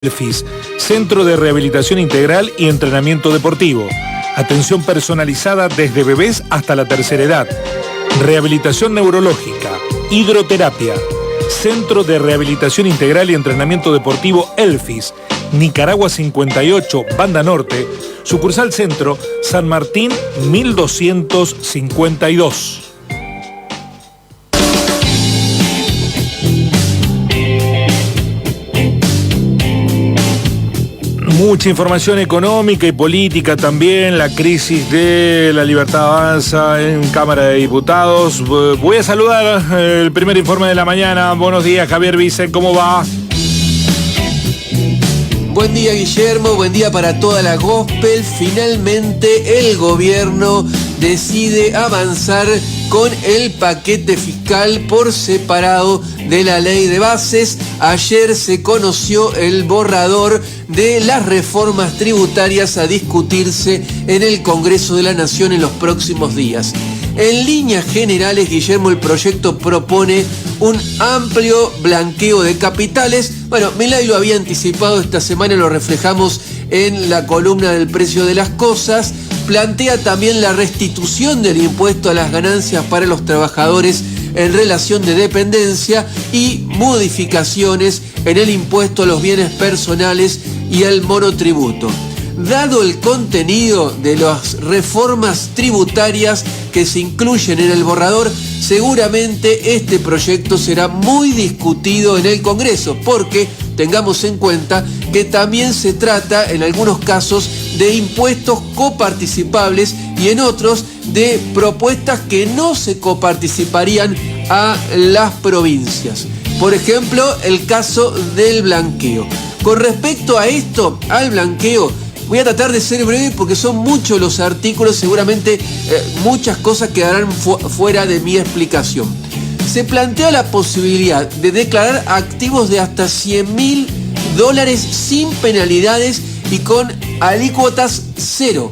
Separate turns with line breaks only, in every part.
ELFIS, Centro de Rehabilitación Integral y Entrenamiento Deportivo. Atención personalizada desde bebés hasta la tercera edad. Rehabilitación neurológica, hidroterapia. Centro de Rehabilitación Integral y Entrenamiento Deportivo ELFIS, Nicaragua 58, Banda Norte, sucursal Centro, San Martín 1252. Mucha información económica y política también, la crisis de La Libertad Avanza en Cámara de Diputados. Voy a saludar el primer informe de la mañana. Buenos días, Javier Vicen, ¿cómo va?
Buen día, Guillermo, buen día para toda la gospel. Finalmente el gobierno decide avanzar con el paquete fiscal por separado de la ley de bases. Ayer se conoció el borrador de las reformas tributarias a discutirse en el Congreso de la Nación en los próximos días. En líneas generales, Guillermo, el proyecto propone un amplio blanqueo de capitales. Bueno, Milei lo había anticipado esta semana, lo reflejamos en la columna del precio de las cosas. Plantea también la restitución del impuesto a las ganancias para los trabajadores en relación de dependencia y modificaciones en el impuesto a los bienes personales y el monotributo. Dado el contenido de las reformas tributarias que se incluyen en el borrador, seguramente este proyecto será muy discutido en el Congreso, porque tengamos en cuenta que también se trata en algunos casos de impuestos coparticipables y en otros de propuestas que no se coparticiparían a las provincias. Por ejemplo, el caso del blanqueo. Con respecto a esto, al blanqueo, voy a tratar de ser breve porque son muchos los artículos, seguramente muchas cosas quedarán fuera de mi explicación. Se plantea la posibilidad de declarar activos de hasta $100.000 sin penalidades y con alícuotas cero.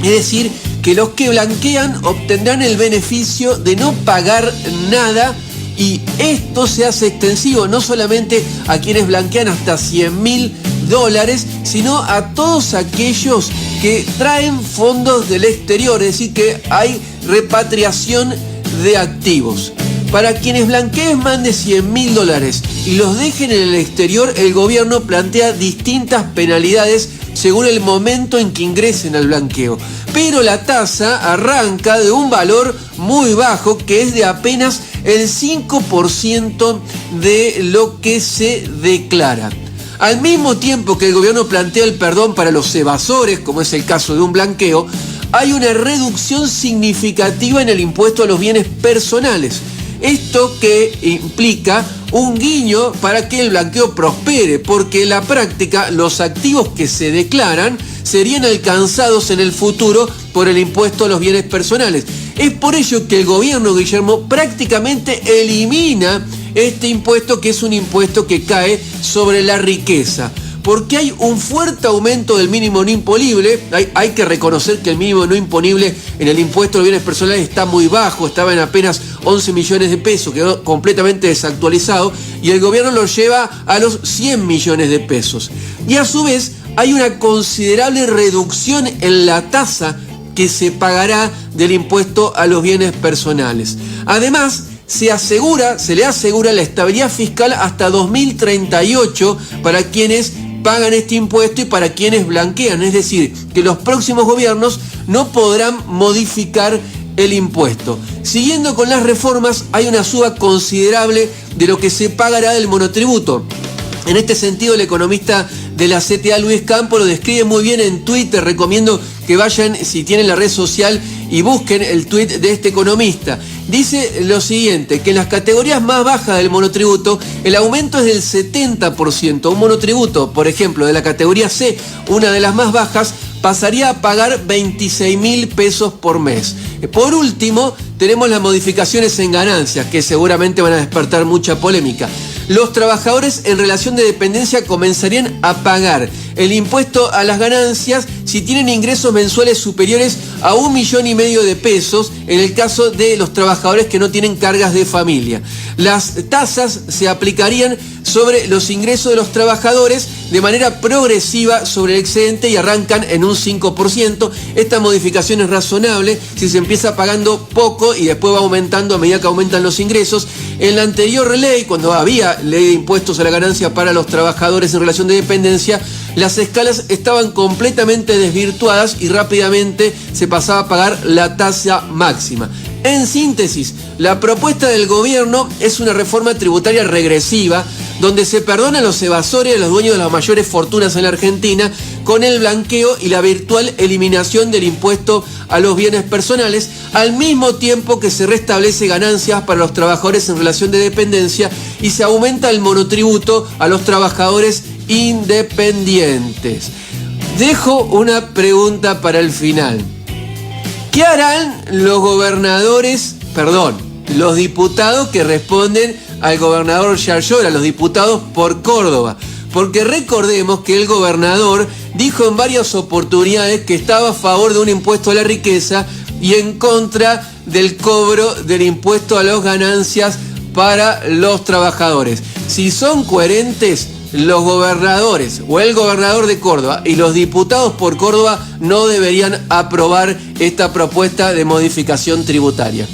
Es decir, que los que blanquean obtendrán el beneficio de no pagar nada, y esto se hace extensivo no solamente a quienes blanquean hasta $100.000, sino a todos aquellos que traen fondos del exterior, es decir, que hay repatriación de activos. Para quienes blanqueen más de $100.000 y los dejen en el exterior, el gobierno plantea distintas penalidades según el momento en que ingresen al blanqueo. Pero la tasa arranca de un valor muy bajo, que es de apenas el 5% de lo que se declara. Al mismo tiempo que el gobierno plantea el perdón para los evasores, como es el caso de un blanqueo, hay una reducción significativa en el impuesto a los bienes personales. Esto que implica un guiño para que el blanqueo prospere, porque en la práctica los activos que se declaran serían alcanzados en el futuro por el impuesto a los bienes personales. Es por ello que el gobierno, Guillermo, prácticamente elimina este impuesto, que es un impuesto que cae sobre la riqueza, porque hay un fuerte aumento del mínimo no imponible. Hay que reconocer que el mínimo no imponible en el impuesto a los bienes personales está muy bajo, estaba en apenas 11 millones de pesos, quedó completamente desactualizado, y el gobierno lo lleva a los 100 millones de pesos. Y a su vez hay una considerable reducción en la tasa que se pagará del impuesto a los bienes personales. Además, se le asegura la estabilidad fiscal hasta 2038 para quienes pagan este impuesto y para quienes blanquean, es decir, que los próximos gobiernos no podrán modificar el impuesto. Siguiendo con las reformas, hay una suba considerable de lo que se pagará del monotributo. En este sentido, el economista de la CTA, Luis Campo, lo describe muy bien en Twitter. Recomiendo que vayan, si tienen la red social, y busquen el tweet de este economista. Dice lo siguiente, que en las categorías más bajas del monotributo, el aumento es del 70%. Un monotributo, por ejemplo, de la categoría C, una de las más bajas, pasaría a pagar 26.000 pesos por mes. Por último, tenemos las modificaciones en ganancias, que seguramente van a despertar mucha polémica. Los trabajadores en relación de dependencia comenzarían a pagar el impuesto a las ganancias si tienen ingresos mensuales superiores a 1,5 millones de pesos, en el caso de los trabajadores que no tienen cargas de familia. Las tasas se aplicarían sobre los ingresos de los trabajadores de manera progresiva sobre el excedente y arrancan en un 5%. Esta modificación es razonable si se empieza pagando poco y después va aumentando a medida que aumentan los ingresos. En la anterior ley, cuando había ley de impuestos a la ganancia para los trabajadores en relación de dependencia, las escalas estaban completamente desvirtuadas y rápidamente se pasaba a pagar la tasa máxima. En síntesis, la propuesta del gobierno es una reforma tributaria regresiva, donde se perdona a los evasores y a los dueños de las mayores fortunas en la Argentina con el blanqueo y la virtual eliminación del impuesto a los bienes personales, al mismo tiempo que se restablece ganancias para los trabajadores en relación de dependencia y se aumenta el monotributo a los trabajadores independientes. Dejo una pregunta para el final. ¿Qué harán los diputados que responden al gobernador Yarlora, los diputados por Córdoba? Porque recordemos que el gobernador dijo en varias oportunidades que estaba a favor de un impuesto a la riqueza y en contra del cobro del impuesto a las ganancias para los trabajadores. Si son coherentes, los gobernadores o el gobernador de Córdoba y los diputados por Córdoba no deberían aprobar esta propuesta de modificación tributaria.